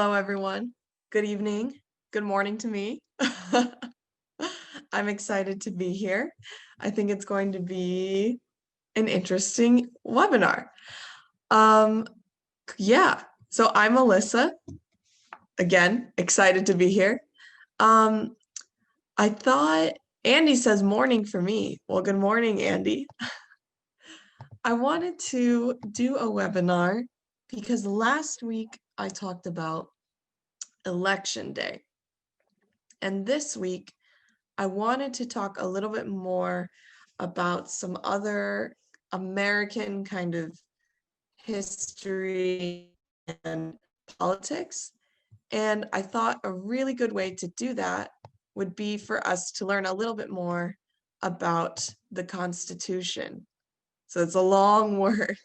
Hello, everyone. Good evening. Good morning to me. I'm excited to be here. I think it's going to be an interesting webinar. Yeah, so I'm Alyssa. Again, excited to be here. I thought Andy says morning for me. Well, good morning, Andy. I wanted to do a webinar because last week I talked about Election Day. And this week, I wanted to talk a little bit more about some other American kind of history and politics. And I thought a really good way to do that would be for us to learn a little bit more about the Constitution. So it's a long word,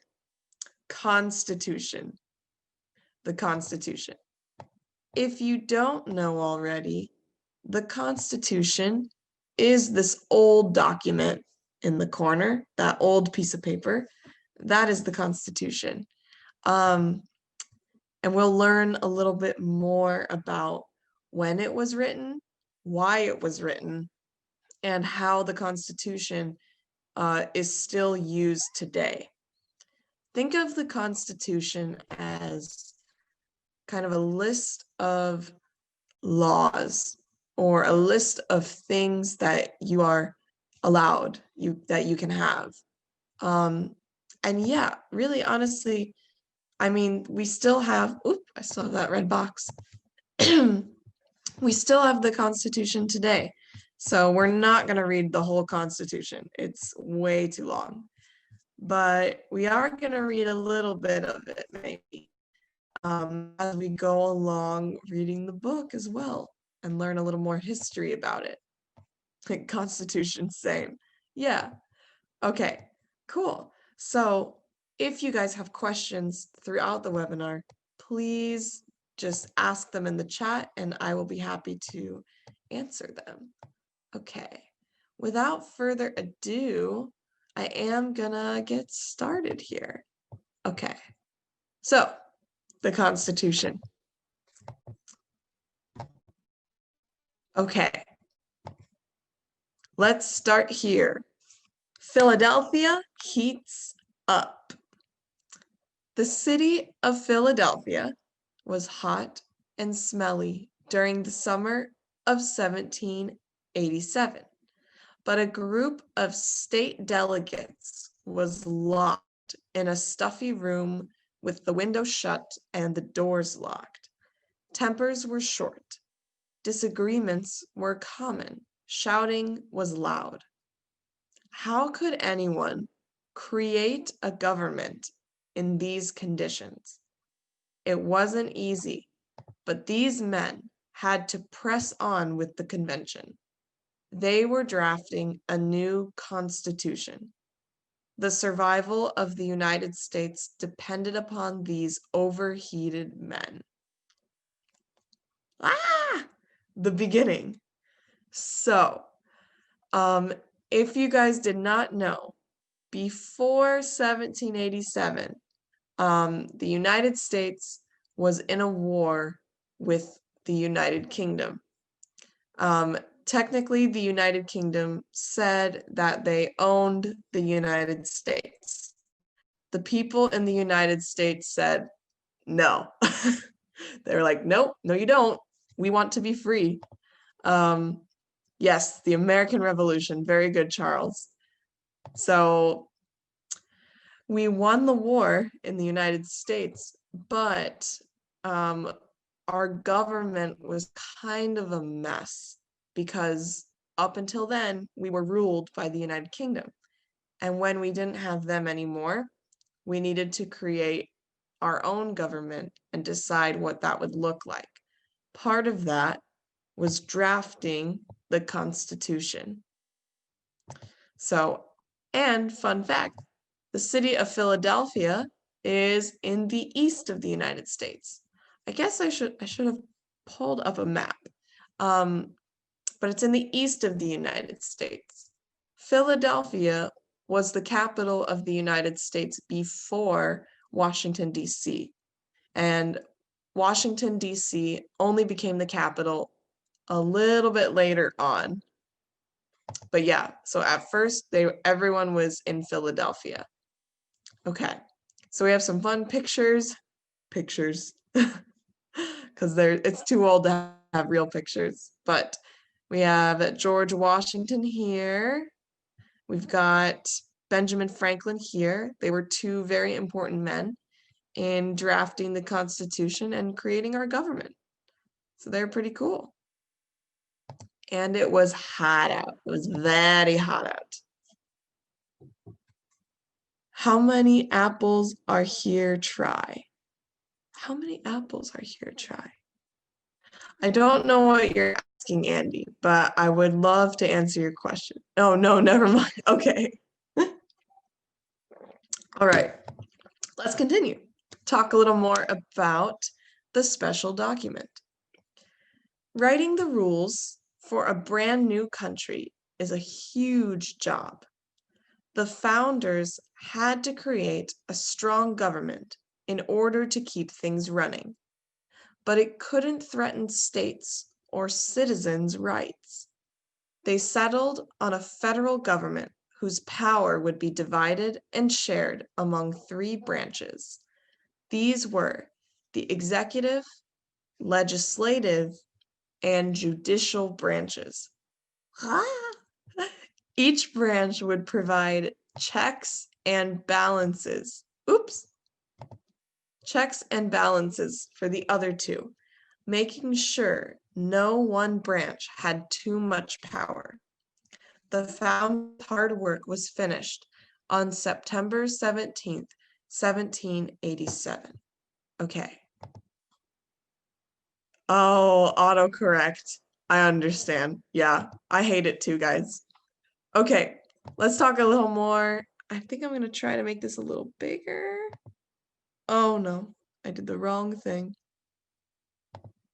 Constitution, the Constitution. If you don't know already, the Constitution is this old document in the corner, that old piece of paper. That is the Constitution. And we'll learn a little bit more about when it was written, why it was written, and how the Constitution is still used today. Think of the Constitution as kind of a list of laws or a list of things that you are allowed, that you can have. And yeah, really honestly, I mean, we still have, I still have that red box. We still have the Constitution today. So we're not going to read the whole Constitution. It's way too long. But we are going to read a little bit of it, maybe, as we go along reading the book as well and learn a little more history about it. Like Constitution, same. Yeah. Okay, cool. So if you guys have questions throughout the webinar, please just ask them in the chat and I will be happy to answer them. Okay, without further ado, I am gonna get started here. Okay, so the Constitution. Okay, let's start here. Philadelphia heats up. The city of Philadelphia was hot and smelly during the summer of 1787, but a group of state delegates was locked in a stuffy room with the windows shut and the doors locked. Tempers were short. Disagreements were common. Shouting was loud. How could anyone create a government in these conditions? It wasn't easy, but these men had to press on with the convention. They were drafting a new constitution. The survival of the United States depended upon these overheated men. The beginning. So, if you guys did not know, before 1787, the United States was in a war with the United Kingdom. Technically, the United Kingdom said that they owned the United States. The people in the United States said, no. They were like, nope, no, you don't. We want to be free. Yes, the American Revolution. Very good, Charles. So we won the war in the United States, but our government was kind of a mess because up until then, we were ruled by the United Kingdom. And when we didn't have them anymore, we needed to create our own government and decide what that would look like. Part of that was drafting the Constitution. So, and fun fact, the city of Philadelphia is in the east of the United States. I guess I should have pulled up a map, but it's in the east of the United States. Philadelphia was the capital of the United States before Washington, D.C. And Washington, D.C. only became the capital a little bit later on. But yeah, so at first everyone was in Philadelphia. Okay, so we have some fun pictures, because it's too old to have real pictures. But we have George Washington here. We've got Benjamin Franklin here. They were two very important men in drafting the Constitution and creating our government. So they're pretty cool. And it was hot out. It was very hot out. How many apples are here? Try. How many apples are here? Try. I don't know what you're asking, Andy, but I would love to answer your question. Oh, no, never mind. Okay. All right. Let's continue. Talk a little more about the special document. Writing the rules for a brand new country is a huge job. The founders had to create a strong government in order to keep things running, but it couldn't threaten states' or citizens' rights. They settled on a federal government whose power would be divided and shared among three branches. These were the executive, legislative, and judicial branches. Each branch would provide checks and balances. Checks and balances for the other two, making sure no one branch had too much power. The founder's hard work was finished on September 17th, 1787. Okay. Oh, autocorrect. I understand. Yeah, I hate it too, guys. Okay, let's talk a little more. I think I'm going to try to make this a little bigger. Oh no, I did the wrong thing.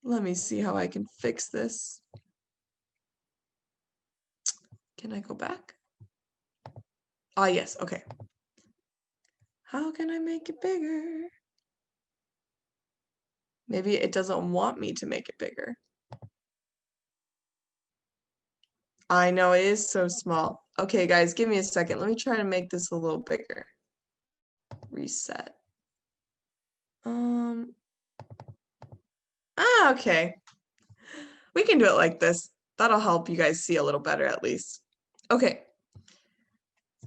Let me see how I can fix this. Can I go back? Ah, yes, okay. How can I make it bigger? Maybe it doesn't want me to make it bigger. I know it is so small. Okay, guys, give me a second. Let me try to make this a little bigger. Reset. Okay. We can do it like this. That'll help you guys see a little better at least. Okay.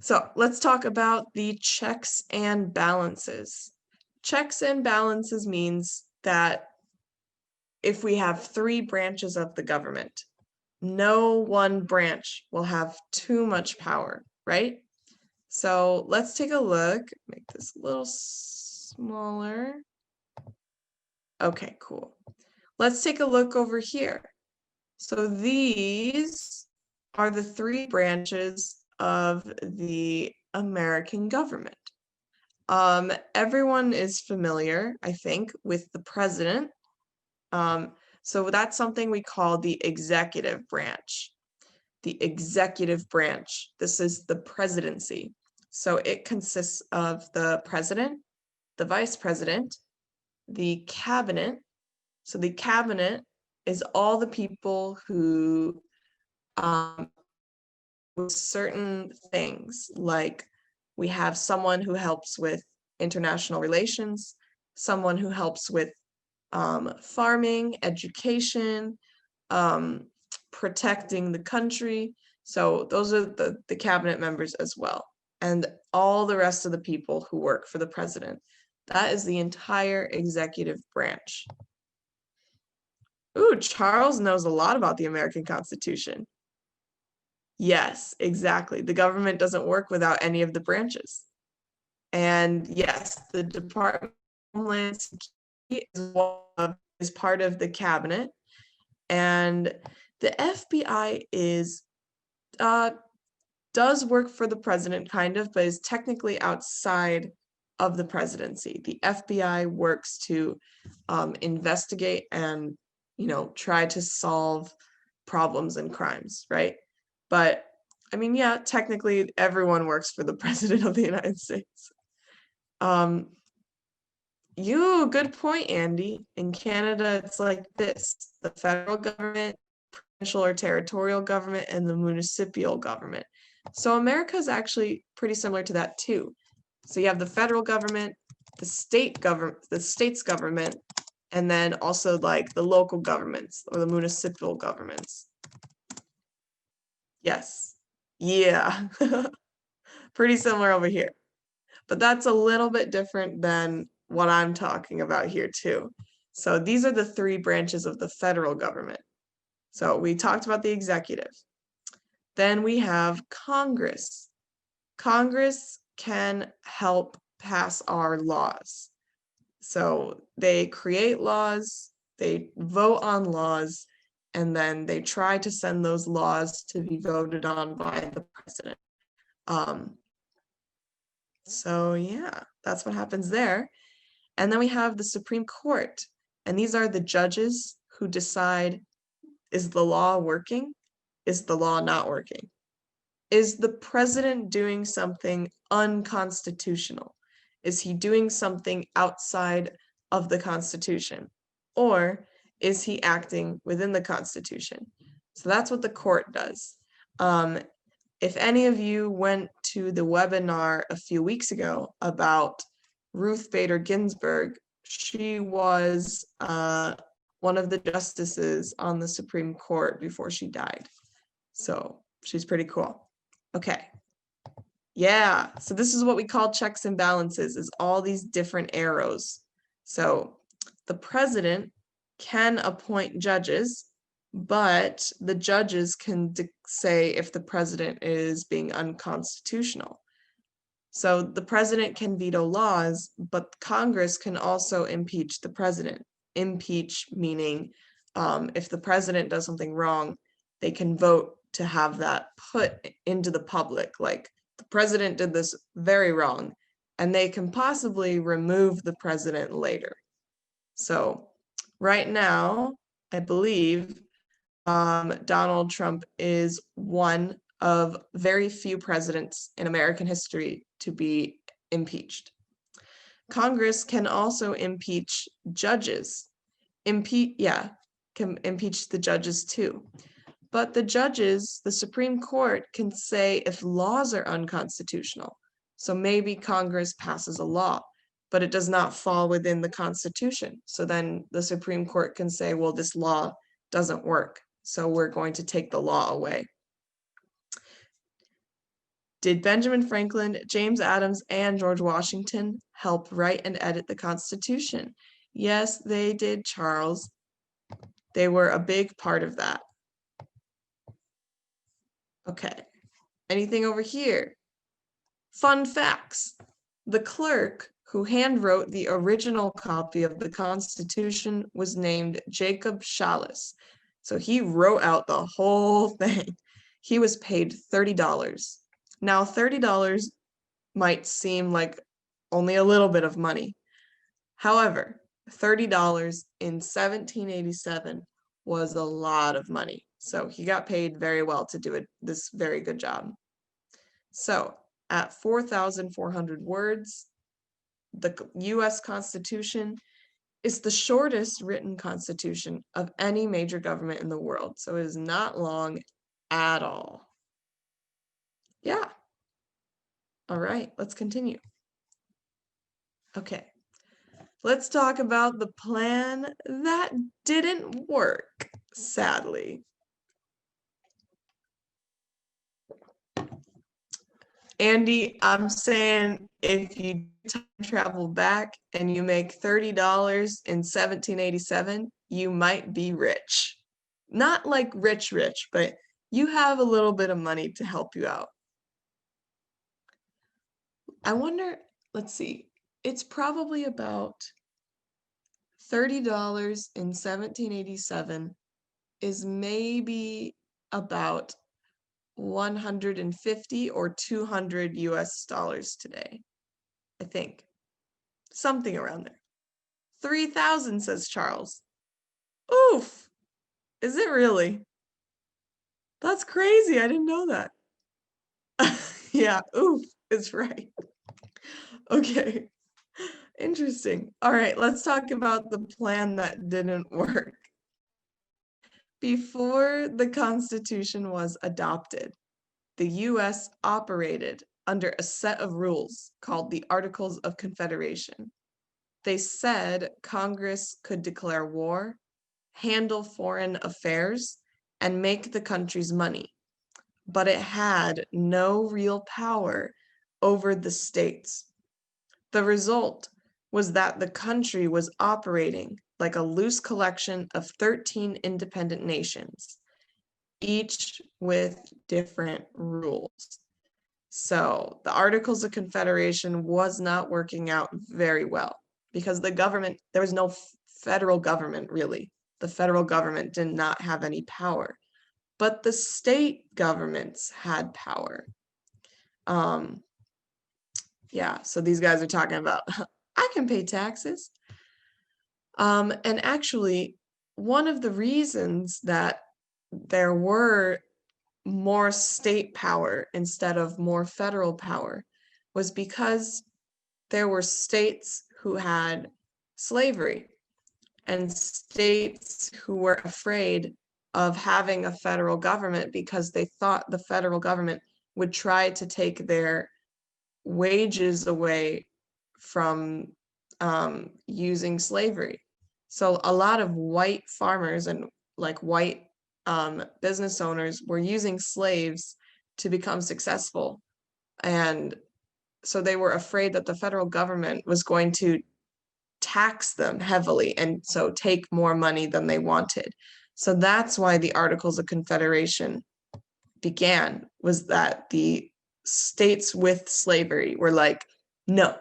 So let's talk about the checks and balances. Checks and balances means that if we have three branches of the government, no one branch will have too much power, right? So let's take a look. Make this a little smaller. Okay, cool. Let's take a look over here. So these are the three branches of the American government. Everyone is familiar, I think, with the president. So that's something we call the executive branch. The executive branch. This is the presidency. So it consists of the president, the vice president, the cabinet. So the cabinet is all the people who with certain things, like we have someone who helps with international relations, someone who helps with farming, education, protecting the country. So those are the cabinet members as well. And all the rest of the people who work for the president. That is the entire executive branch. Ooh, Charles knows a lot about the American Constitution. Yes, exactly. The government doesn't work without any of the branches. And yes, the Department of Homeland Security is part of the cabinet. And the FBI does work for the president, kind of, but is technically outside of the presidency. The FBI works to investigate and, try to solve problems and crimes, right? But I mean, yeah, technically everyone works for the president of the United States. Good point, Andy. In Canada, it's like this: the federal government, provincial or territorial government, and the municipal government. So America is actually pretty similar to that too. So you have the federal government, the state's government, and then also like the local governments or the municipal governments. Yes. Yeah. Pretty similar over here. But that's a little bit different than what I'm talking about here too. So these are the three branches of the federal government. So we talked about the executive. Then we have Congress. Congress can help pass our laws. So they create laws, they vote on laws, and then they try to send those laws to be voted on by the president. So yeah, that's what happens there. And then we have the Supreme Court, and these are the judges who decide, is the law working? Is the law not working? Is the president doing something unconstitutional? Is he doing something outside of the Constitution? Or is he acting within the Constitution? So that's what the court does. If any of you went to the webinar a few weeks ago about Ruth Bader Ginsburg, she was one of the justices on the Supreme Court before she died. So she's pretty cool. Okay. Yeah, so this is what we call checks and balances, is all these different arrows. So the president can appoint judges, but the judges can say if the president is being unconstitutional. So the president can veto laws, but Congress can also impeach the president. Impeach meaning if the president does something wrong, they can vote to have that put into the public, like the president did this very wrong, and they can possibly remove the president later. So right now, I believe Donald Trump is one of very few presidents in American history to be impeached. Congress can also impeach judges. Can impeach the judges too. But the judges, the Supreme Court, can say if laws are unconstitutional. So maybe Congress passes a law, but it does not fall within the Constitution. So then the Supreme Court can say, well, this law doesn't work, so we're going to take the law away. Did Benjamin Franklin, James Adams, and George Washington help write and edit the Constitution? Yes, they did, Charles. They were a big part of that. Okay, anything over here? Fun facts. The clerk who handwrote the original copy of the Constitution was named Jacob Challis. So he wrote out the whole thing. He was paid $30. Now, $30 might seem like only a little bit of money. However, $30 in 1787 was a lot of money. So he got paid very well to do this very good job. So at 4,400 words, the U.S. Constitution is the shortest written constitution of any major government in the world. So it is not long at all. Yeah. All right, let's continue. Okay. Let's talk about the plan that didn't work, sadly. Andy, I'm saying if you time travel back and you make $30 in 1787, you might be rich. Not like rich, but you have a little bit of money to help you out. I wonder, let's see, it's probably about $30 in 1787 is maybe about 150 or 200 US dollars today, I think. Something around there. 3,000, says Charles. Oof! Is it really? That's crazy. I didn't know that. Yeah, oof is right. Okay. Interesting. All right, let's talk about the plan that didn't work. Before the Constitution was adopted, the U.S. operated under a set of rules called the Articles of Confederation. They said Congress could declare war, handle foreign affairs, and make the country's money, but it had no real power over the states. The result was that the country was operating like a loose collection of 13 independent nations, each with different rules. So the Articles of Confederation was not working out very well because the government, there was no federal government really. The federal government did not have any power, but the state governments had power. Yeah, so these guys are talking about, I can pay taxes. And actually, one of the reasons that there were more state power instead of more federal power was because there were states who had slavery and states who were afraid of having a federal government because they thought the federal government would try to take their wages away from using slavery. So a lot of white farmers and like white business owners were using slaves to become successful. And so they were afraid that the federal government was going to tax them heavily and so take more money than they wanted. So that's why the Articles of Confederation began, was that the states with slavery were like, no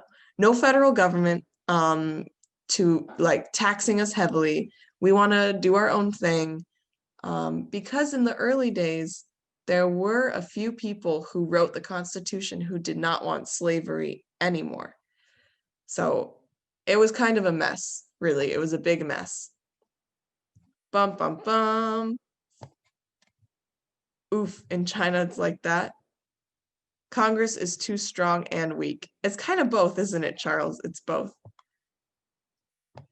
federal government to like taxing us heavily. We want to do our own thing. Because in the early days, there were a few people who wrote the Constitution who did not want slavery anymore. So it was kind of a mess, really. It was a big mess. Bum, bum, bum. Oof, in China, it's like that. Congress is too strong and weak. It's kind of both, isn't it, Charles? It's both.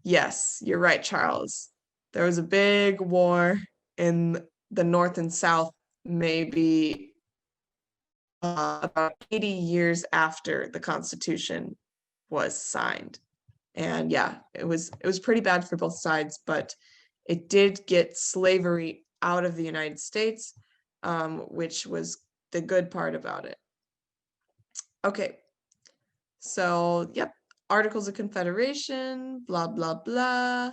Yes, you're right, Charles. There was a big war in the North and South, maybe about 80 years after the Constitution was signed. And yeah, it was pretty bad for both sides, but it did get slavery out of the United States, which was the good part about it. Okay, so yep, Articles of Confederation, blah, blah, blah.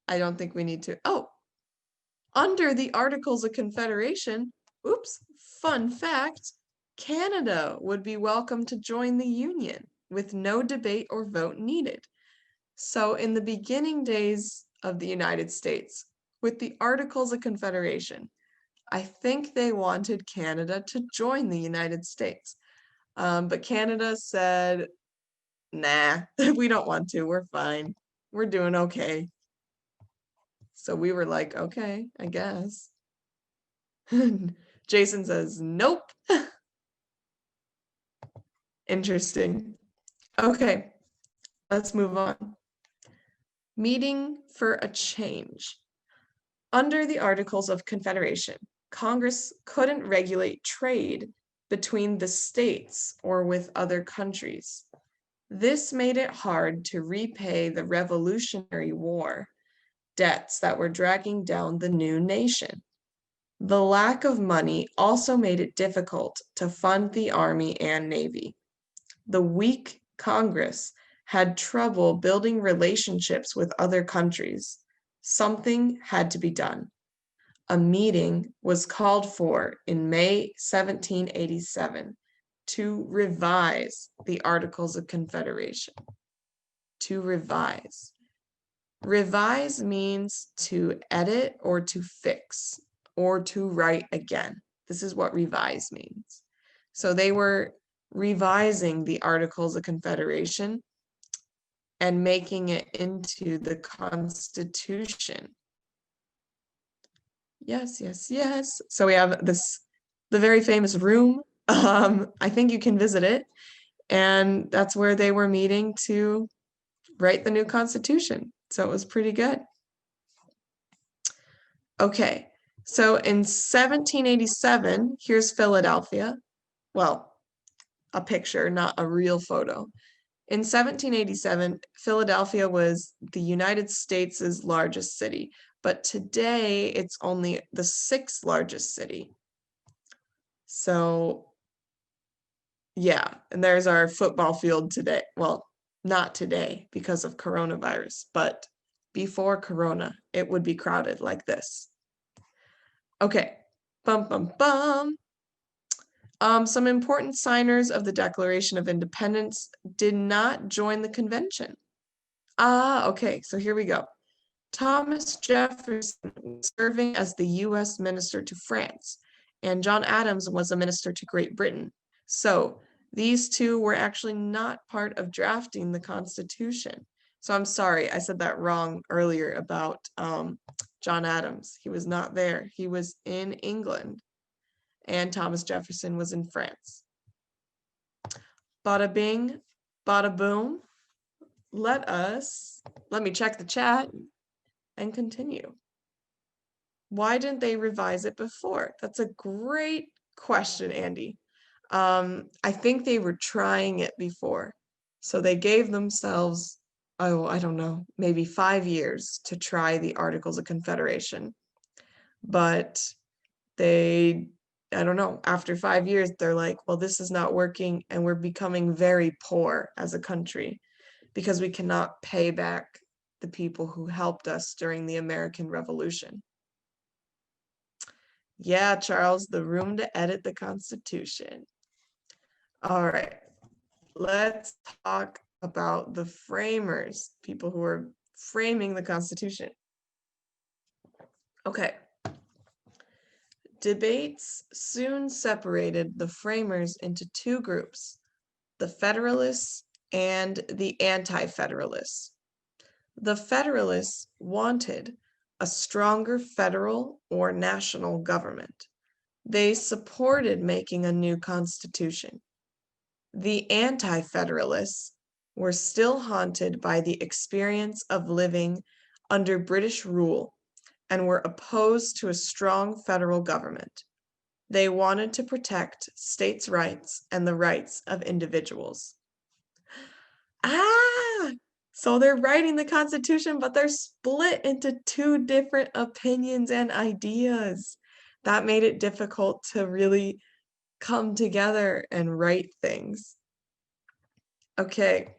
I don't think we need to, oh, under the Articles of Confederation, oops, fun fact, Canada would be welcome to join the Union with no debate or vote needed. So in the beginning days of the United States, with the Articles of Confederation, I think they wanted Canada to join the United States. But Canada said, nah, we don't want to, we're fine. We're doing okay. So we were like, okay, I guess. Jason says, nope. Interesting. Okay, let's move on. Meeting for a change. Under the Articles of Confederation, Congress couldn't regulate trade between the states or with other countries. This made it hard to repay the Revolutionary War debts that were dragging down the new nation. The lack of money also made it difficult to fund the Army and Navy. The weak Congress had trouble building relationships with other countries. Something had to be done. A meeting was called for in May 1787 to revise the Articles of Confederation. To revise. Revise means to edit or to fix or to write again. This is what revise means. So they were revising the Articles of Confederation and making it into the Constitution. Yes, yes, yes. So we have the very famous room. I think you can visit it. And that's where they were meeting to write the new Constitution. So it was pretty good. Okay, so in 1787, here's Philadelphia. Well, a picture, not a real photo. In 1787, Philadelphia was the United States' largest city, but today it's only the 6th largest city. So, yeah, and there's our football field today. Well, not today because of coronavirus, but before Corona, it would be crowded like this. Okay, bum, bum, bum. Some important signers of the Declaration of Independence did not join the convention. Okay, so here we go. Thomas Jefferson was serving as the U.S. minister to France, and John Adams was a minister to Great Britain. So these two were actually not part of drafting the Constitution. So I'm sorry, I said that wrong earlier about John Adams. He was not there. He was in England, and Thomas Jefferson was in France. Bada bing, bada boom. Let me check the chat and continue. Why didn't they revise it before? That's a great question, Andy. I think they were trying it before. So they gave themselves, I don't know, maybe 5 years to try the Articles of Confederation. But I don't know, after 5 years, they're like, well, this is not working, and we're becoming very poor as a country because we cannot pay back the people who helped us during the American Revolution. Yeah, Charles, the room to edit the Constitution. All right, let's talk about the framers, people who were framing the Constitution. Okay. Debates soon separated the framers into two groups, the Federalists and the Anti-Federalists. The Federalists wanted a stronger federal or national government. They supported making a new constitution. The Anti-Federalists were still haunted by the experience of living under British rule and were opposed to a strong federal government. They wanted to protect states' rights and the rights of individuals. So they're writing the Constitution, but they're split into two different opinions and ideas. That made it difficult to really come together and write things. Okay,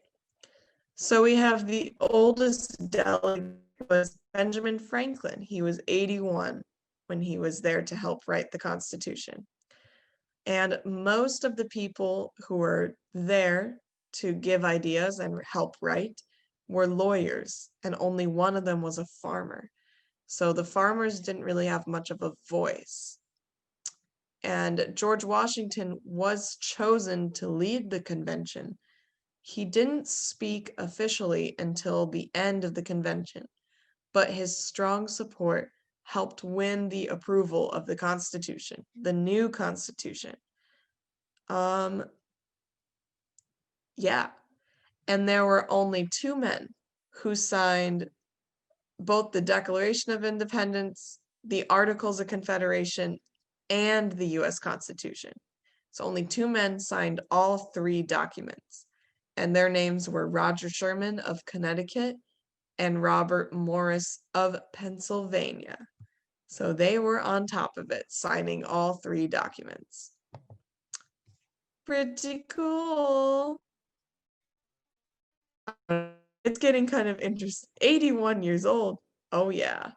so we have the oldest delegate was Benjamin Franklin. He was 81 when he was there to help write the Constitution. And most of the people who were there to give ideas and help write were lawyers, and only one of them was a farmer. So the farmers didn't really have much of a voice. And George Washington was chosen to lead the convention. He didn't speak officially until the end of the convention, but his strong support helped win the approval of the Constitution, the new Constitution. Yeah. And there were only two men who signed both the Declaration of Independence, the Articles of Confederation, and the U.S. Constitution. So only two men signed all three documents. And their names were Roger Sherman of Connecticut and Robert Morris of Pennsylvania. So they were on top of it, signing all three documents. Pretty cool. It's getting kind of interesting. 81 years old. Oh, yeah.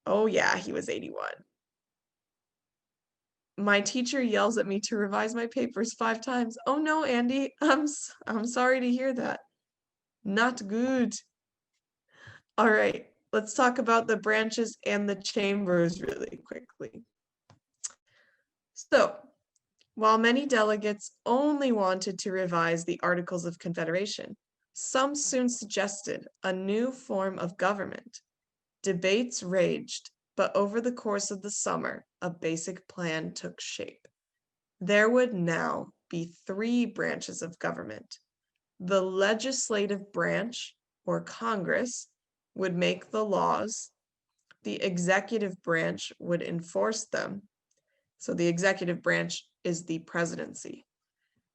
Oh, yeah, he was 81. My teacher yells at me to revise my papers 5 times. Oh, no, Andy. I'm sorry to hear that. Not good. All right, let's talk about the branches and the chambers really quickly. So, while many delegates only wanted to revise the Articles of Confederation, some soon suggested a new form of government. Debates raged, but over the course of the summer, a basic plan took shape. There would now be 3 branches of government: the legislative branch, or Congress, would make the laws. The executive branch would enforce them. So the executive branch is the presidency.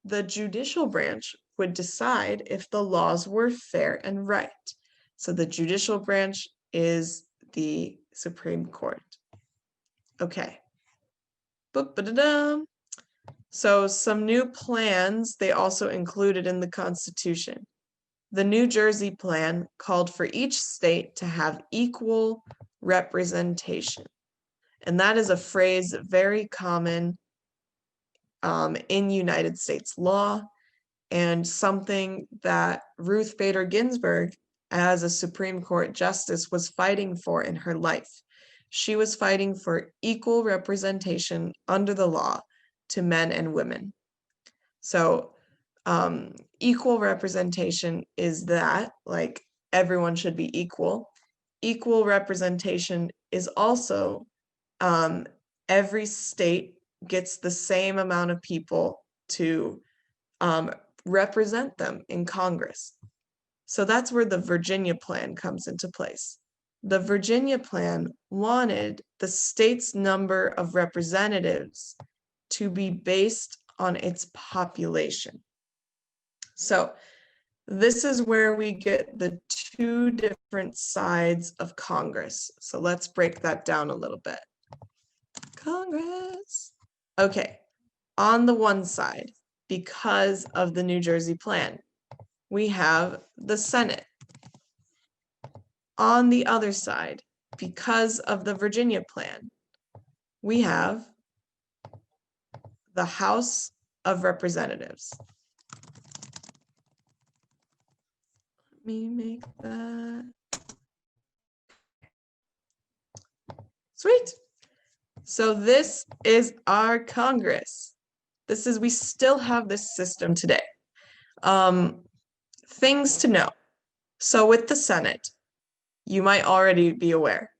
The judicial branch would decide if the laws were fair and right. So the judicial branch is the Supreme Court. Okay. So some new plans they also included in the Constitution. The New Jersey plan called for each state to have equal representation. And that is a phrase very common in United States law, and something that Ruth Bader Ginsburg, as a Supreme Court justice, was fighting for in her life. She was fighting for equal representation under the law to men and women. So equal representation is that, like, everyone should be equal. Equal representation is also every state gets the same amount of people to represent them in Congress. So that's where the Virginia plan comes into place. The Virginia plan wanted the state's number of representatives to be based on its population. So this is where we get the two different sides of Congress. So let's break that down a little bit. Congress. Okay, on the one side, because of the New Jersey plan, we have the Senate. On the other side, because of the Virginia plan, we have the House of Representatives. Let me make that. Sweet. So this is our Congress. We still have this system today. Things to know. So with the Senate, you might already be aware,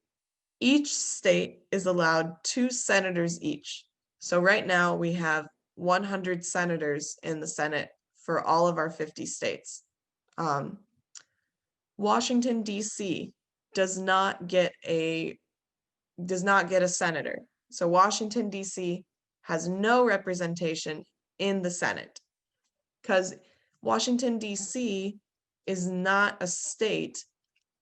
each state is allowed 2 senators each. So right now we have 100 senators in the Senate for all of our 50 states. Washington, D.C. does not get a senator. So Washington, D.C. has no representation in the Senate because Washington, D.C. is not a state,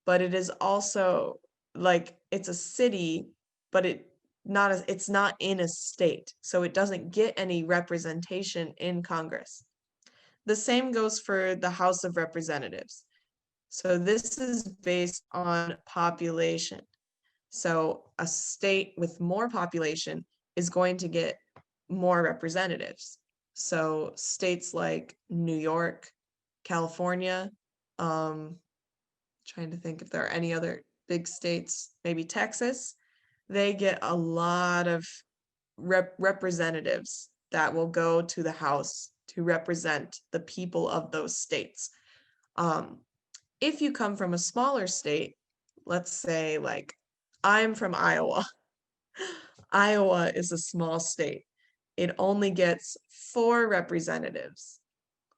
but it is also, like, it's a city, but it's not in a state. So it doesn't get any representation in Congress. The same goes for the House of Representatives. So this is based on population. So a state with more population is going to get more representatives. So states like New York, California, trying to think if there are any other big states, maybe Texas, they get a lot of representatives that will go to the House to represent the people of those states. If you come from a smaller state, let's say, like, I'm from Iowa. Iowa is a small state. It only gets 4 representatives.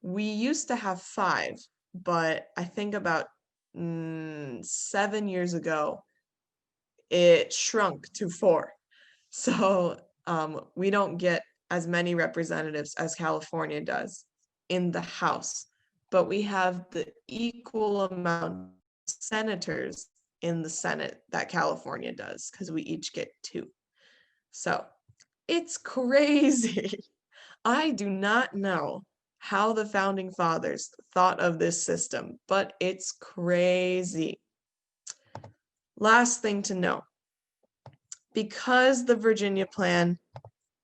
We used to have 5, but I think about 7 years ago, it shrunk to 4. So we don't get as many representatives as California does in the House, but we have the equal amount of senators in the Senate that California does, because we each get 2. So it's crazy. I do not know how the founding fathers thought of this system, but it's crazy. Last thing to know, because the Virginia plan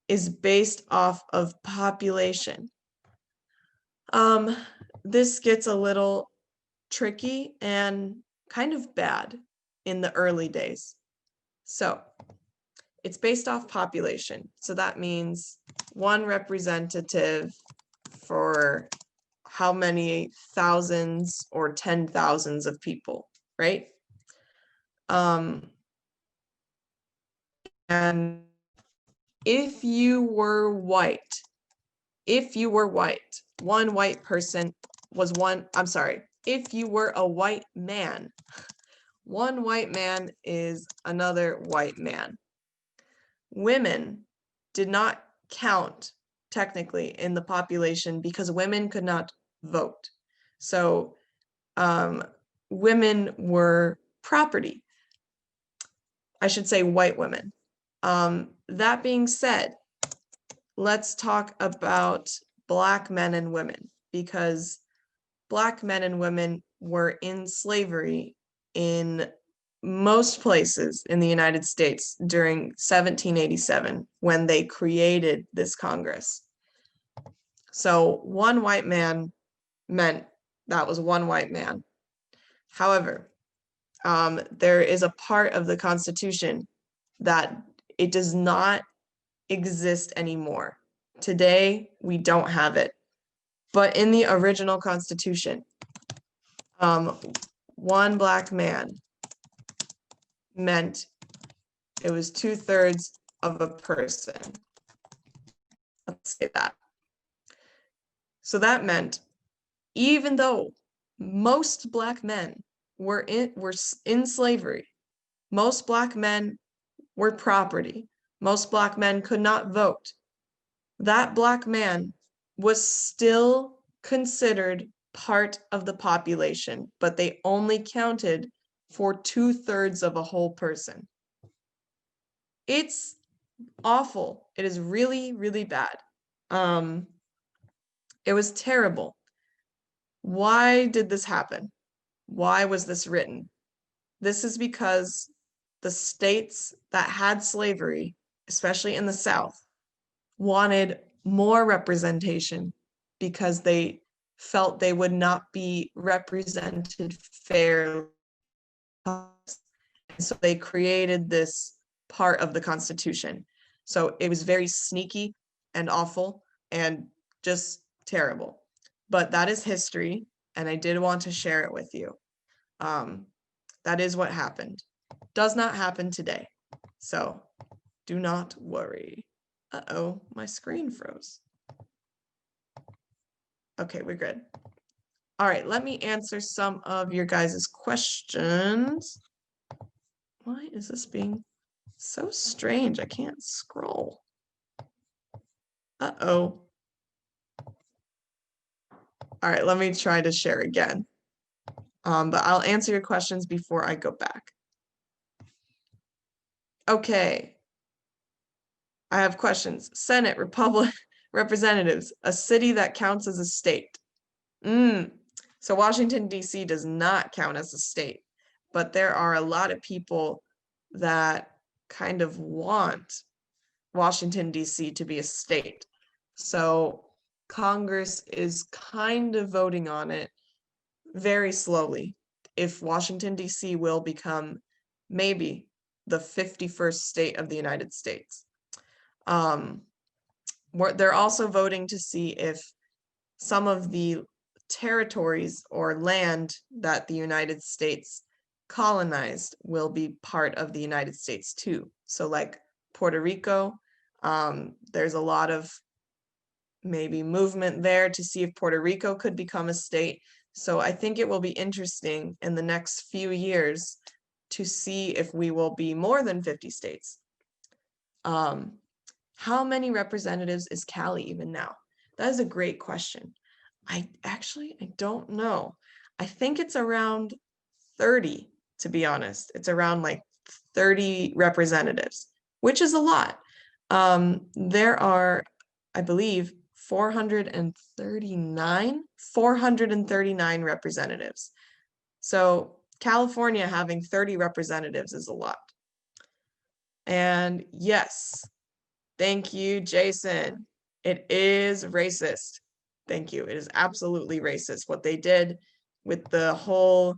is based off of population, this gets a little tricky and kind of bad in the early days. So it's based off population. So that means 1 representative for how many thousands or 10,000s of people, right? And if you were white, 1 white person if you were a white man, one white man is another white man. Women did not count technically in the population because women could not vote. So women were property. I should say white women. That being said, let's talk about Black men and women, because Black men and women were in slavery in most places in the United States during 1787 when they created this Congress. So one white man meant that was one white man. However, there is a part of the Constitution that it does not exist anymore. Today, we don't have it. But in the original Constitution, one Black man meant it was 2/3 of a person. Let's say that. So that meant even though most Black men were in slavery, most Black men were property, most Black men could not vote, that Black man was still considered part of the population, but they only counted for 2/3 of a whole person. It's awful. It is really, really bad. It was terrible. Why did this happen? Why was this written? This is because the states that had slavery, especially in the South, wanted more representation because they felt they would not be represented fairly. So they created this part of the Constitution. So it was very sneaky and awful and just terrible. But that is history, and I did want to share it with you. That is what happened. Does not happen today. So do not worry. Uh-oh, my screen froze. Okay, we're good. All right, let me answer some of your guys' questions. Why is this being so strange? I can't scroll. Uh-oh. All right, let me try to share again. But I'll answer your questions before I go back. Okay. I have questions. Senate, Republic, Representatives, a city that counts as a state. So Washington, D.C. does not count as a state, but there are a lot of people that kind of want Washington, D.C. to be a state. So Congress is kind of voting on it very slowly if Washington, D.C. will become maybe the 51st state of the United States. They're also voting to see if some of the territories or land that the United States colonized will be part of the United States too. So like Puerto Rico, there's a lot of maybe movement there to see if Puerto Rico could become a state. So I think it will be interesting in the next few years to see if we will be more than 50 states. How many representatives is Cali even now? That is a great question. I don't know. I think it's around 30, to be honest. It's around like 30 representatives, which is a lot. There are, I believe, 439 representatives. So California having 30 representatives is a lot. And yes, thank you, Jason. It is racist. Thank you. It is absolutely racist what they did with the whole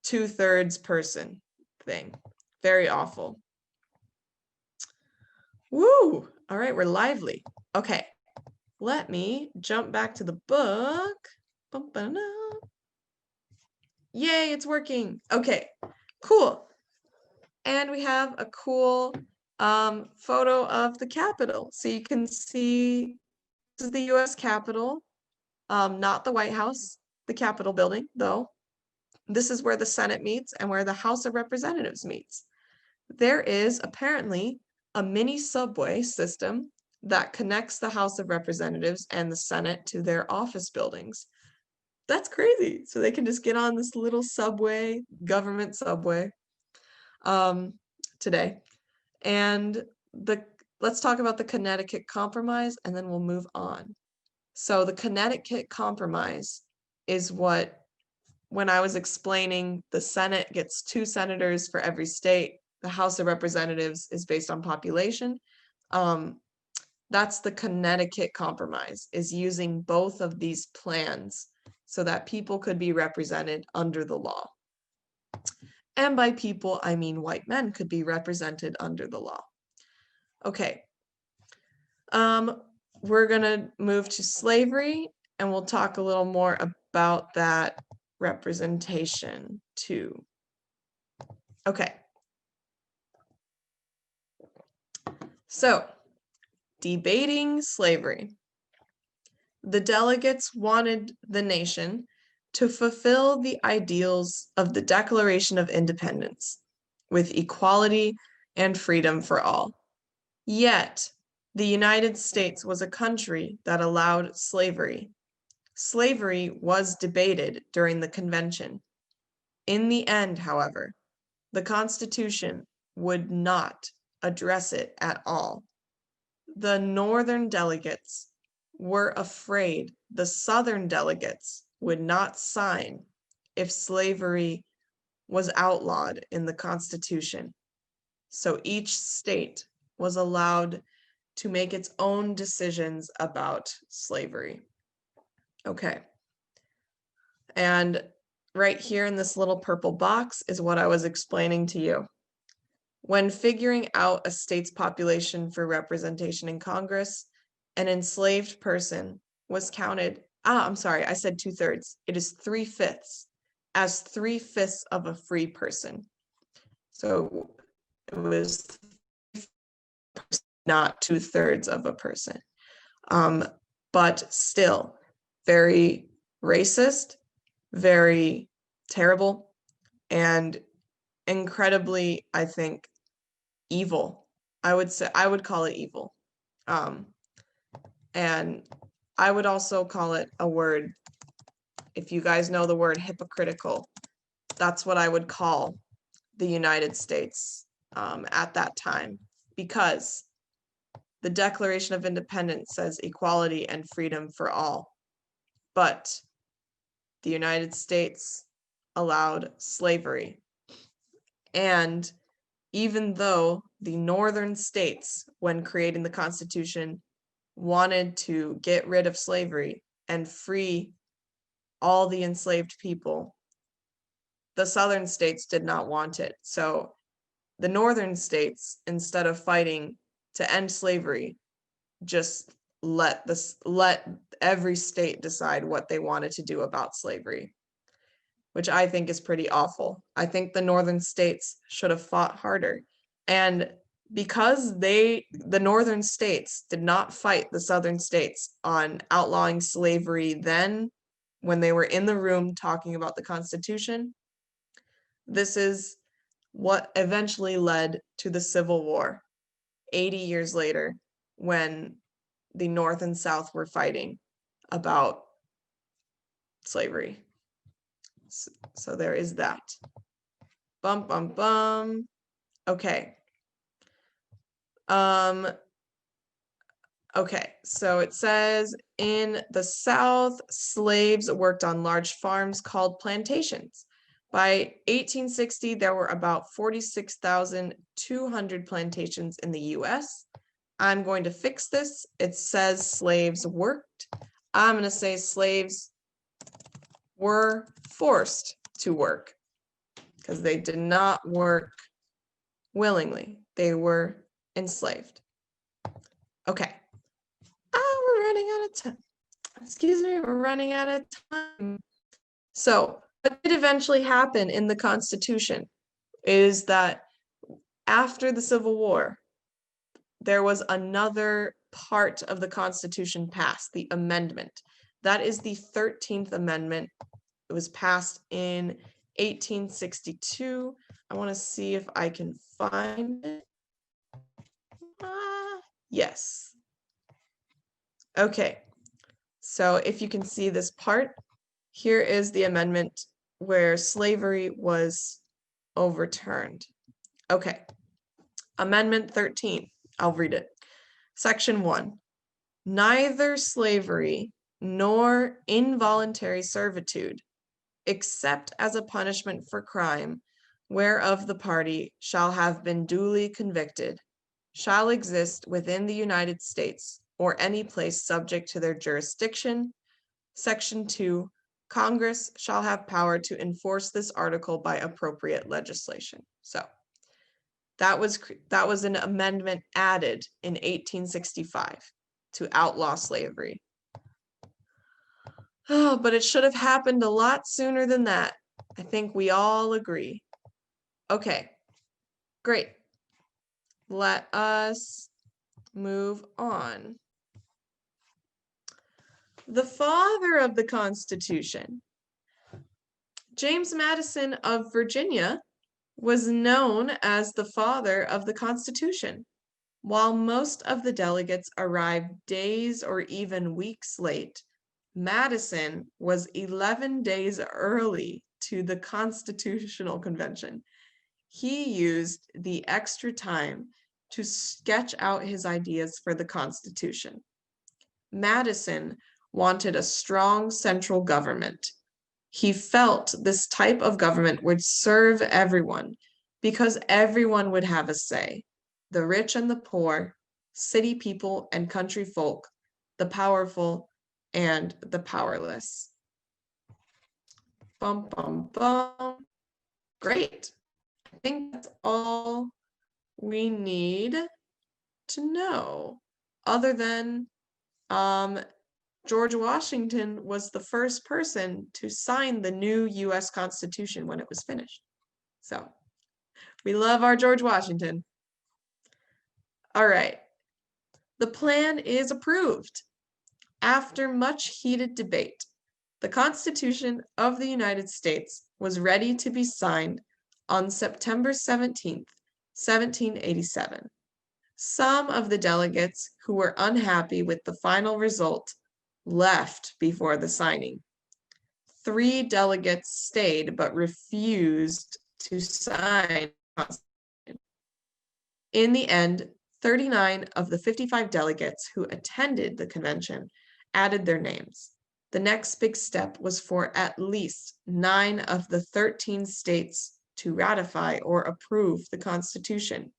2/3 person thing. Very awful. Woo! All right, we're lively. Okay, let me jump back to the book. Yay, it's working. Okay, cool. And we have a cool photo of the Capitol. So you can see this is the US Capitol. not the White House, the Capitol building, though. This is where the Senate meets and where the House of Representatives meets. There is apparently a mini subway system that connects the House of Representatives and the Senate to their office buildings. That's crazy. So they can just get on this little subway, government subway, today. And let's talk about the Connecticut Compromise, and then we'll move on. So the Connecticut Compromise is what, when I was explaining the Senate gets 2 senators for every state, the House of Representatives is based on population. That's the Connecticut Compromise, is using both of these plans so that people could be represented under the law. And by people, I mean white men could be represented under the law. Okay. We're going to move to slavery, and we'll talk a little more about that representation too. Okay. So, debating slavery. The delegates wanted the nation to fulfill the ideals of the Declaration of Independence with equality and freedom for all. Yet, the United States was a country that allowed slavery. Slavery was debated during the convention. In the end, however, the Constitution would not address it at all. The Northern delegates were afraid the Southern delegates would not sign if slavery was outlawed in the Constitution. So each state was allowed to make its own decisions about slavery. Okay. And right here in this little purple box is what I was explaining to you. When figuring out a state's population for representation in Congress, an enslaved person was counted, I'm sorry, I said 2/3. It is 3/5, as 3/5 of a free person. So it was not 2/3 of a person. But still very racist, very terrible, and incredibly, I think, evil. I would call it evil. And I would also call it a word, if you guys know the word hypocritical, that's what I would call the United States at that time, because the Declaration of Independence says equality and freedom for all, but the United States allowed slavery. And even though the northern states, when creating the Constitution, wanted to get rid of slavery and free all the enslaved people, the southern states did not want it. So the northern states, instead of fighting to end slavery, just let every state decide what they wanted to do about slavery, which I think is pretty awful. I think the northern states should have fought harder. And because the northern states did not fight the southern states on outlawing slavery then, when they were in the room talking about the Constitution, this is what eventually led to the Civil War 80 years later, when the North and South were fighting about slavery. So there is that. Bum, bum, bum. Okay. Okay, so it says in the South, slaves worked on large farms called plantations. By 1860, there were about 46,200 plantations in the US. I'm going to fix this. It says slaves worked. I'm going to say slaves were forced to work because they did not work willingly. They were enslaved. Okay. We're running out of time. Excuse me, we're running out of time. So what did eventually happen in the Constitution is that after the Civil War, there was another part of the Constitution passed, the amendment. That is the 13th Amendment. It was passed in 1862. I want to see if I can find it. Yes. Okay. So if you can see this part, here is the amendment where slavery was overturned. Okay. Amendment 13. I'll read it. Section 1. Neither slavery nor involuntary servitude, except as a punishment for crime, whereof the party shall have been duly convicted, shall exist within the United States or any place subject to their jurisdiction. Section 2. Congress shall have power to enforce this article by appropriate legislation. So that was an amendment added in 1865 to outlaw slavery. Oh, but it should have happened a lot sooner than that. I think we all agree. Okay, great. Let us move on. The father of the Constitution, James Madison of Virginia, was known as the father of the Constitution. While most of the delegates arrived days or even weeks late, Madison was 11 days early to the Constitutional Convention. He used the extra time to sketch out his ideas for the Constitution. Madison wanted a strong central government. He felt this type of government would serve everyone because everyone would have a say. The rich and the poor, city people and country folk, the powerful and the powerless. Bum, bum, bum. Great. I think that's all we need to know, other than George Washington was the first person to sign the new U.S. Constitution when it was finished. So we love our George Washington. All right. The plan is approved. After much heated debate, the Constitution of the United States was ready to be signed on September 17th, 1787. Some of the delegates who were unhappy with the final result left before the signing. 3 delegates stayed but refused to sign the Constitution. In the end, 39 of the 55 delegates who attended the convention added their names. The next big step was for at least 9 of the 13 states to ratify or approve the Constitution.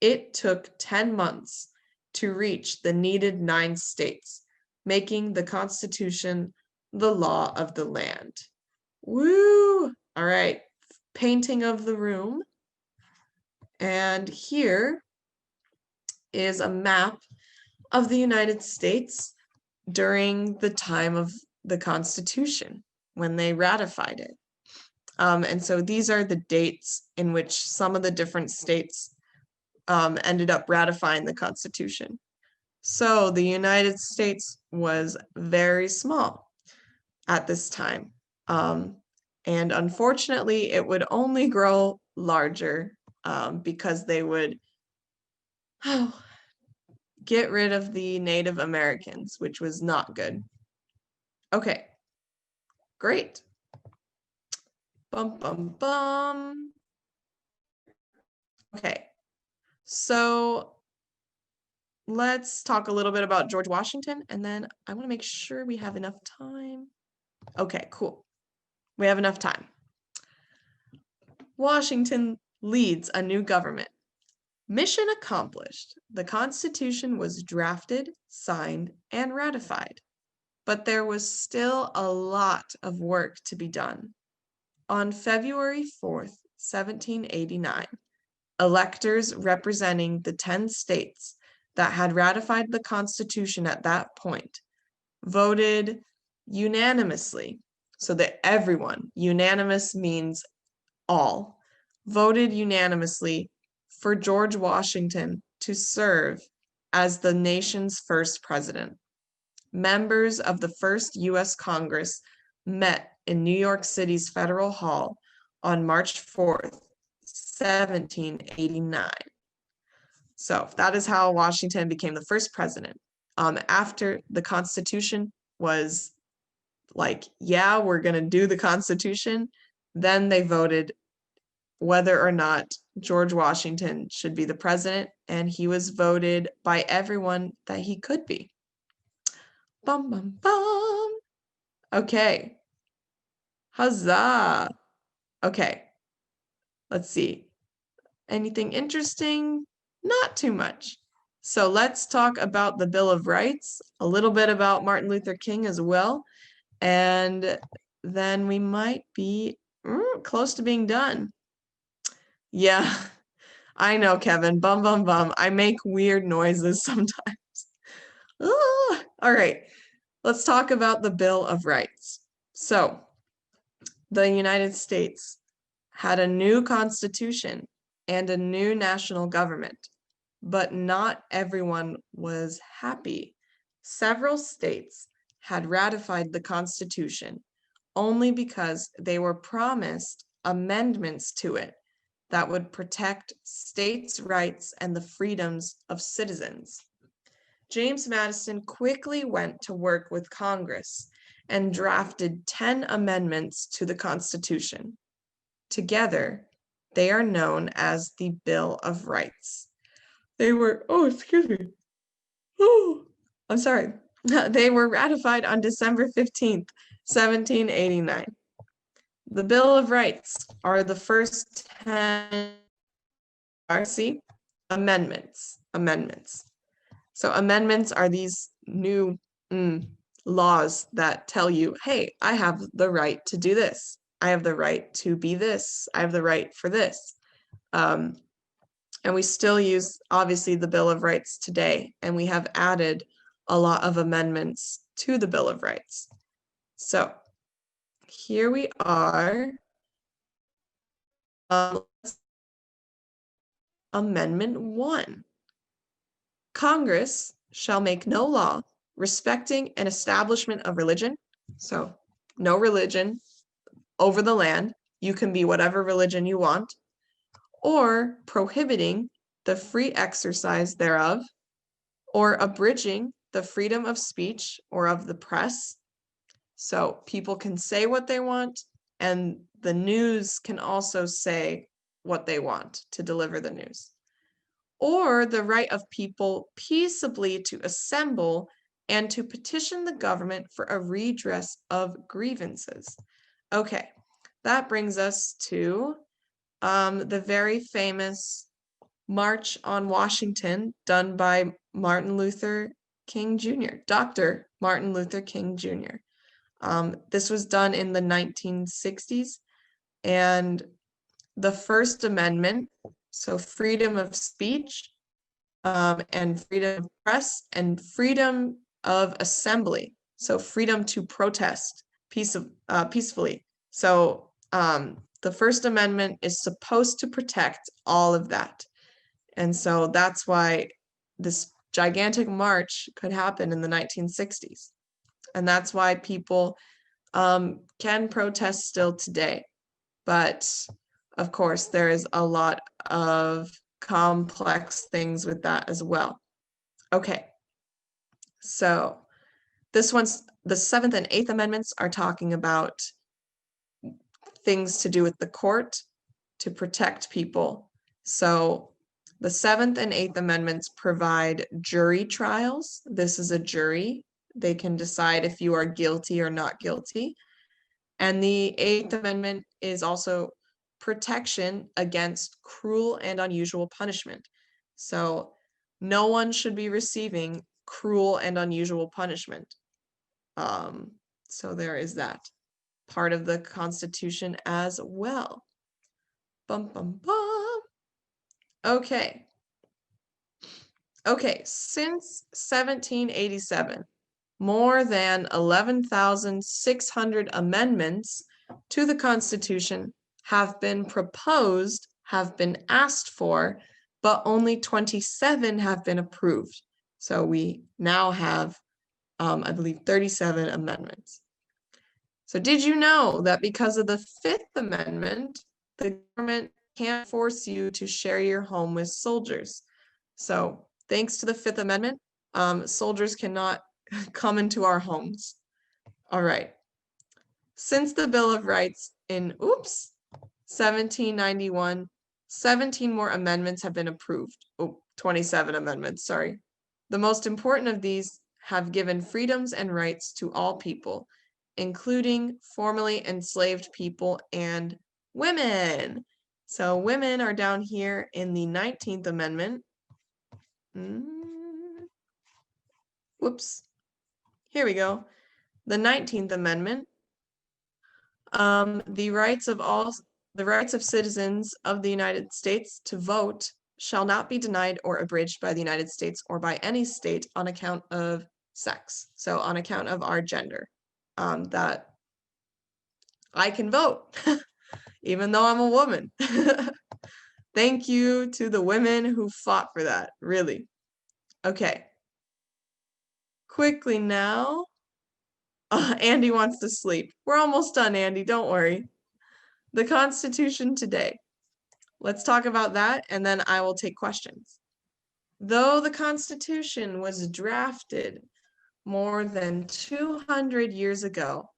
It took 10 months to reach the needed 9 states, making the Constitution the law of the land. Woo! All right, painting of the room. And here is a map of the United States during the time of the Constitution, when they ratified it. And so these are the dates in which some of the different states ended up ratifying the Constitution. So the United States was very small at this time. And unfortunately, it would only grow larger because they would get rid of the Native Americans, which was not good. Okay, great. Bum, bum, bum. Okay, so let's talk a little bit about George Washington, and then I want to make sure we have enough time. Okay, cool. We have enough time. Washington leads a new government. Mission accomplished. The Constitution was drafted, signed, and ratified. But there was still a lot of work to be done. On February 4th, 1789, electors representing the 10 states that had ratified the Constitution at that point voted unanimously, so that everyone, unanimous means all, voted unanimously for George Washington to serve as the nation's first president. members of the first U.S. Congress met in New York City's Federal Hall on March 4th, 1789. So that is how Washington became the first president. After the Constitution was like, yeah, we're going to do the Constitution, then they voted whether or not George Washington should be the president, and he was voted by everyone that he could be. Bum, bum, bum. Okay. Huzzah. Okay. Let's see. Anything interesting? Not too much. So let's talk about the Bill of Rights, a little bit about Martin Luther King as well, and then we might be close to being done. Yeah, I know, Kevin. Bum, bum, bum. I make weird noises sometimes. All right, let's talk about the Bill of Rights. So, the United States had a new constitution and a new national government, but not everyone was happy. Several states had ratified the Constitution only because they were promised amendments to it that would protect states' rights and the freedoms of citizens. James Madison quickly went to work with Congress and drafted 10 amendments to the Constitution. Together, they are known as the Bill of Rights. They were, I'm sorry. They were ratified on December 15th, 1789. The Bill of Rights are the first 10 amendments. So amendments are these new laws that tell you, hey, I have the right to do this. I have the right to be this. I have the right for this. And we still use, obviously, the Bill of Rights today, and we have added a lot of amendments to the Bill of Rights. So here we are. Amendment 1. Congress shall make no law respecting an establishment of religion. So no religion over the land. You can be whatever religion you want. Or prohibiting the free exercise thereof, or abridging the freedom of speech or of the press. So people can say what they want, and the news can also say what they want to deliver the news. Or the right of people peaceably to assemble and to petition the government for a redress of grievances. Okay, that brings us to the very famous March on Washington done by Martin Luther King Jr., Dr. Martin Luther King Jr. This was done in the 1960s, and the First Amendment, so freedom of speech, and freedom of press, and freedom of assembly, so freedom to protest peacefully. So the First Amendment is supposed to protect all of that. And so that's why this gigantic march could happen in the 1960s. And that's why people can protest still today. But of course, there is a lot of complex things with that as well. Okay, so this one's, the 7th and 8th Amendments are talking about things to do with the court to protect people. So the 7th and 8th Amendments provide jury trials. This is a jury. They can decide if you are guilty or not guilty. And the 8th Amendment is also protection against cruel and unusual punishment. So no one should be receiving cruel and unusual punishment. So there is that part of the Constitution as well. Bum, bum, bum. Okay. Okay, since 1787, more than 11,600 amendments to the Constitution have been proposed, have been asked for, but only 27 have been approved. So we now have I believe 37 amendments. So did you know that because of the Fifth Amendment, the government can't force you to share your home with soldiers? So thanks to the Fifth Amendment, soldiers cannot come into our homes. All right. Since the Bill of Rights in 1791, 17 more amendments have been approved. 27 amendments, sorry. The most important of these have given freedoms and rights to all people, including formerly enslaved people and women. So women are down here in the 19th Amendment. Whoops. Here we go. The 19th Amendment. The rights of citizens of the United States to vote shall not be denied or abridged by the United States or by any state on account of sex. So on account of our gender, that I can vote, even though I'm a woman. Thank you to the women who fought for that, really. Okay. Quickly now. Andy wants to sleep. We're almost done, Andy, don't worry. The Constitution today. Let's talk about that, and then I will take questions. Though the Constitution was drafted more than 200 years ago,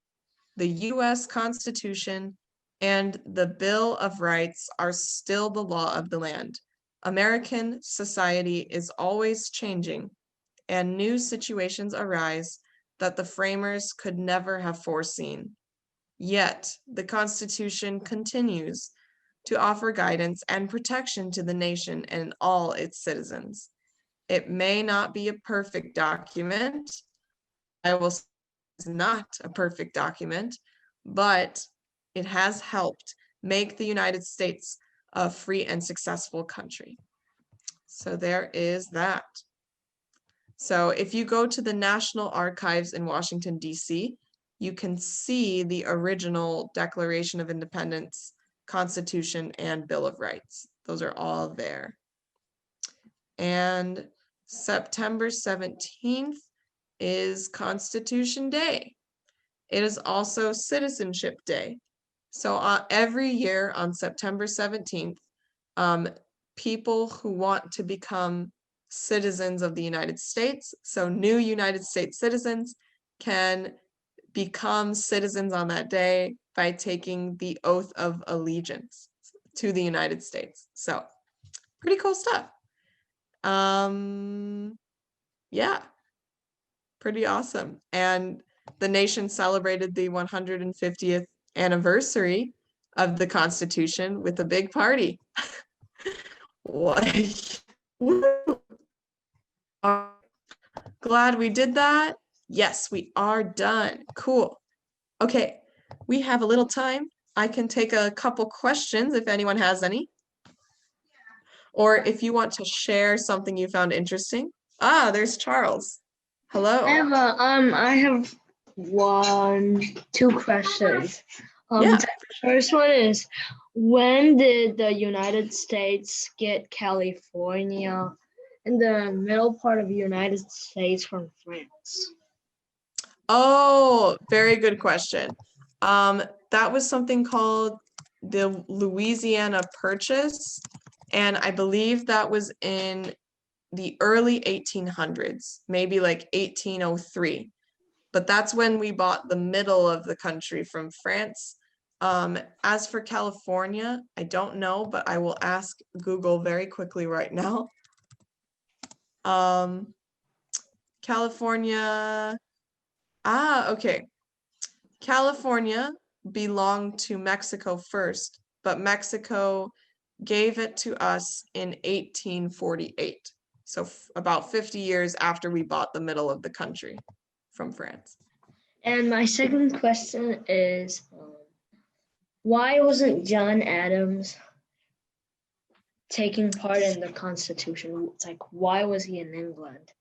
the U.S. Constitution and the Bill of Rights are still the law of the land. American society is always changing, and new situations arise that the framers could never have foreseen. Yet, the Constitution continues to offer guidance and protection to the nation and all its citizens. It may not be a perfect document. I will say it's not a perfect document, but it has helped make the United States a free and successful country. So there is that. So if you go to the National Archives in Washington, D.C., you can see the original Declaration of Independence, Constitution, and Bill of Rights. Those are all there. And September 17th is Constitution Day. It is also Citizenship Day. So every year on September 17th, people who want to become citizens of the United States, so new United States citizens, can become citizens on that day by taking the oath of allegiance to the United States. So pretty cool stuff. Yeah, pretty awesome. And the nation celebrated the 150th anniversary of the Constitution with a big party. Glad we did that. Yes, we are done. Cool. Okay, we have a little time. I can take a couple questions if anyone has any. Or if you want to share something you found interesting. There's Charles. Hello. I have two questions. Yeah. The first one is, when did the United States get California in the middle part of the United States from France? Oh, very good question. That was something called the Louisiana Purchase, and I believe that was in the early 1800s, maybe like 1803. But that's when we bought the middle of the country from France. As for California, I don't know, but I will ask Google very quickly right now. California, okay. California belonged to Mexico first, but Mexico gave it to us in 1848. So about 50 years after we bought the middle of the country from France. And my second question is, why wasn't John Adams taking part in the Constitution? It's like, why was he in England?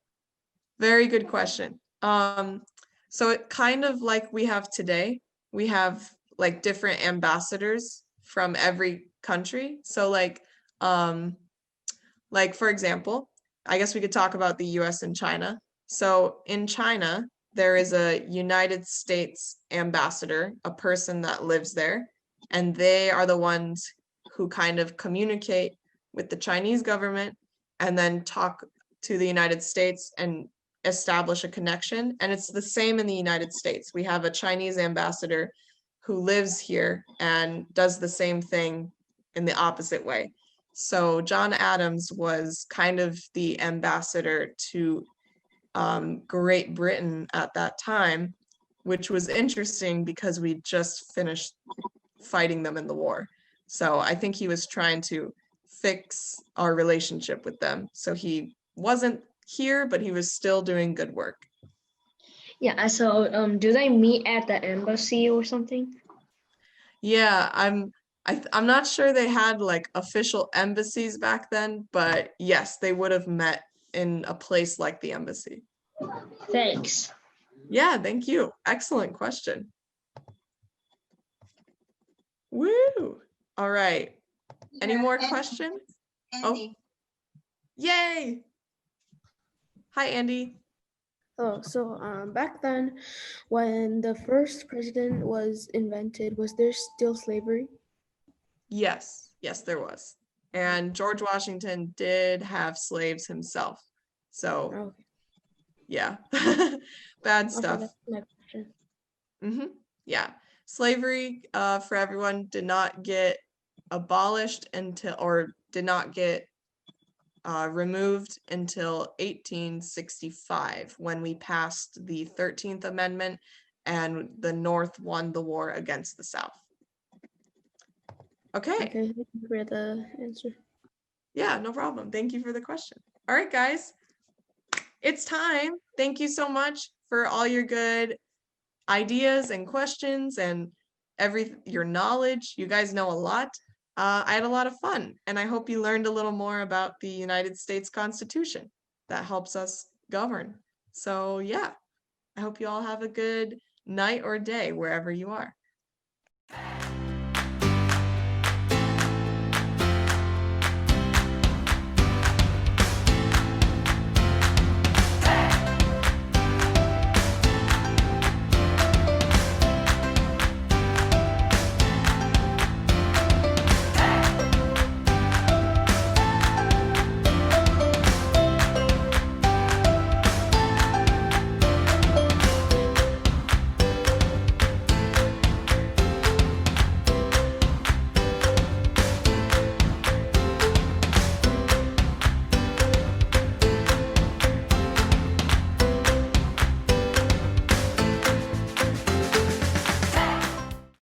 Very good question. So it kind of like we have today, we have like different ambassadors from every country. So like for example, I guess we could talk about the US and China. So in China, there is a United States ambassador, a person that lives there, and they are the ones who kind of communicate with the Chinese government and then talk to the United States and establish a connection. And it's the same in the United States. We have a Chinese ambassador who lives here and does the same thing in the opposite way. So John Adams was kind of the ambassador to Great Britain at that time, which was interesting because we just finished fighting them in the war. So I think he was trying to fix our relationship with them. So he wasn't here, but he was still doing good work. Yeah, so do they meet at the embassy or something? Yeah, I'm not sure they had like official embassies back then, but yes, they would have met in a place like the embassy. Thanks. Yeah, thank you. Excellent question. Woo! All right. Any more questions? Andy. Oh, yay! Hi, Andy. Oh, so back then, when the first president was invented, was there still slavery? Yes, there was. And George Washington did have slaves himself. So, Okay. yeah, bad Okay, stuff. that's my question. Yeah, slavery for everyone did not get abolished until, or did not get removed until 1865 when we passed the 13th Amendment and the North won the war against the South. Okay. Okay, thank you for the answer. Yeah, no problem. Thank you for the question. All right, guys, it's time. Thank you so much for all your good ideas and questions and your knowledge. You guys know a lot. I had a lot of fun, and I hope you learned a little more about the United States Constitution that helps us govern. So yeah, I hope you all have a good night or day wherever you are.